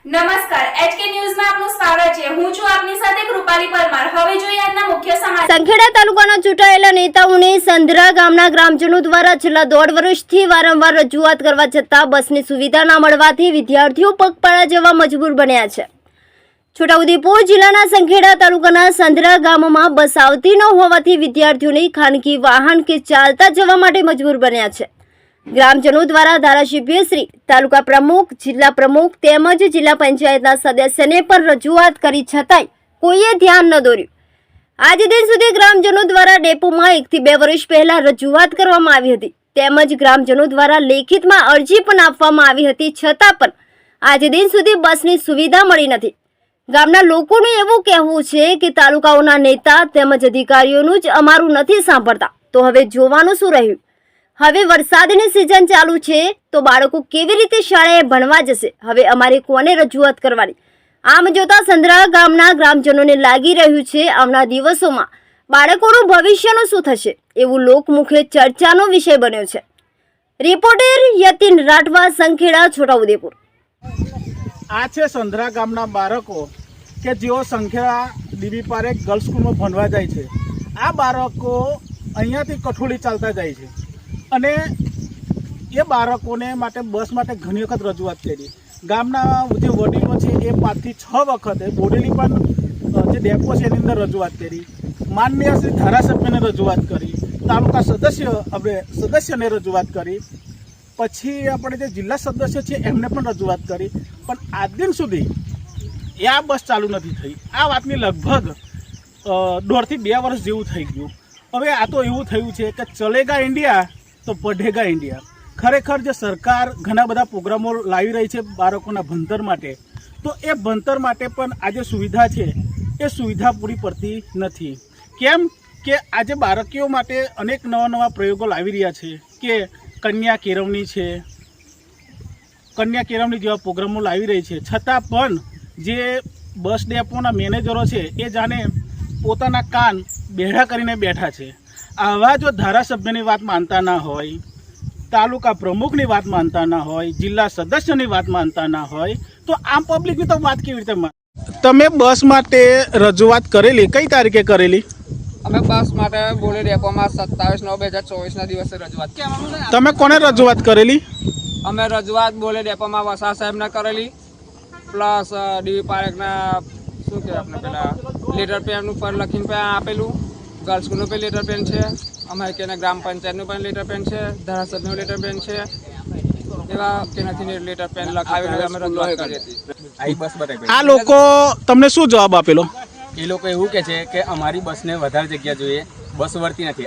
નમસ્કાર એચકે ન્યૂઝમાં આપનું સ્વાગત છે। હું છું આપની સાથે કૃપાલી પરમાર। હવે જોઈએ આજના મુખ્ય સમાચાર। સંખેડા તાલુકાના ચૂંટાયેલા નેતાઓને સંધરા ગામના ગ્રામજનો દ્વારા છેલ્લા 1.5 વર્ષથી વારંવાર રજૂઆત કરવા છતાં બસની સુવિધા ન મળવાથી વિદ્યાર્થીઓ પગપાળા જવા મજબૂર બન્યા છે। છોટાઉદેપુર જિલ્લાના સંખેડા તાલુકાના સંધરા ગામમાં બસ આવતી ન હોવાથી વિદ્યાર્થીઓને ખાનગી વાહન કે ચાલતા જવા માટે મજબૂર બન્યા છે। ગ્રામજનો દ્વારા ધારાસભ્ય શ્રી, તાલુકા પ્રમુખ, જિલ્લા પ્રમુખ તેમજ જિલ્લા પંચાયતના સદસ્યને પણ રજૂઆત કરી છતાંય કોઈએ ધ્યાન ન દોર્યું। આજ દિન સુધી ગ્રામજનો દ્વારા ડેપોમાં 1 થી 2 વર્ષ પહેલા રજૂઆત કરવામાં આવી હતી તેમજ ગ્રામજનો દ્વારા લેખિતમાં અરજી પણ આપવામાં આવી હતી છતાં પણ આજ દિન સુધી બસની સુવિધા મળી નથી। ગામના લોકોનું એવું કહેવું છે કે તાલુકાઓના નેતા તેમજ અધિકારીઓનું જ અમારું નથી સાંભળતા। તો હવે જોવાનું શું રહ્યું? હવે વરસાદની સિઝન ચાલુ છે તો બાળકો કેવી રીતે શાળાએ ભણવા જશે? હવે અમારે કોને રજૂઆત કરવાની? આમ જોતા સંધરા ગામના ગ્રામજનોને લાગી રહ્યું છે આવનાર દિવસોમાં બાળકોનું ભવિષ્યનું શું થશે એવું લોકમુખે ચર્ચાનો વિષય બન્યો છે। રિપોર્ટર યતિન રાઠવા, સંખેડા, છોટાઉદેપુર। આ છે સંધરા ગામના બાળકો કે જેઓ સંખેડા ડીબી પારેખ ગર્લ્સ સ્કૂલમાં ભણવા જાય છે। આ બાળકો અહીંયાથી કઠોળી ચાલતા જાય છે અને એ બાળકોને માટે બસ માટે ઘણી વખત રજૂઆત કરી। ગામના જે વડીલો છે એ 5 થી 6 વખતે બોડેલી પણ જે ડેપો છે એની અંદર રજૂઆત કરી, માનનીય શ્રી ધારાસભ્યને રજૂઆત કરી, તાલુકા સદસ્યને રજૂઆત કરી, પછી આપણે જે જિલ્લા સદસ્ય છે એમને પણ રજૂઆત કરી, પણ આજ દિન સુધી એ આ બસ ચાલુ નથી થઈ। આ વાતની લગભગ 1.5 થી 2 વર્ષ જેવું થઈ ગયું। હવે આ તો એવું થયું છે કે ચલેગા ઇન્ડિયા તો પઢેગા ઇન્ડિયા। ખરેખર જે સરકાર ઘણા બધા પ્રોગ્રામો લાવી રહી છે બાળકોના ભણતર માટે, તો એ ભણતર માટે પણ આજે સુવિધા છે એ સુવિધા પૂરી પડતી નથી। કેમ કે આજે બાળકીઓ માટે અનેક નવા પ્રયોગો લાવી રહ્યા છે કે કન્યા કેળવણી છે, કન્યા કેળવણી જેવા પ્રોગ્રામો લાવી રહી છે, છતાં પણ જે બસ ડેપોના મેનેજરો છે એ જાણે પોતાના કાન બેઠા કરીને બેઠા છે। આવા જો ધારાસભ્યની વાત માનતા ના હોય, તાલુકા પ્રમુખની વાત માનતા ના હોય, જિલ્લા સદસ્યની વાત માનતા ના હોય, તો આમ પબ્લિકની તો વાત કેવી રીતે માને? તમે બસ માટે રજૂઆત કરેલી, કઈ તારીખે કરેલી? અમે બસ માટે બોલે ડેપોમાં 27/9/2024 દિવસે રજૂઆત કરી। તમે કોને રજૂઆત કરેલી? અમે રજૂઆત બોલે ડેપોમાં વસા સાહેબને કરેલી, પ્લસ ડીવી પારેખના શું કહેવાય આપણે પેલા લેટર પેનનું પર લખીને પણ આપેલું, ગર્લ્સ સ્કૂલનું પણ લેટર પેન છે, અમારે કે ગ્રામ પંચાયતનું પણ લેટર પેન છે, ધારાસભ્યનું લેટર પેન છે, એવા કે નથી લેટર પેન લખાવેલું અમે રજૂઆત કરી હતી। આ લોકો તમને શું જવાબ આપેલો? એ લોકો એવું કહે છે કે અમારી બસને વધારે જગ્યા જોઈએ, બસ વળતી નથી।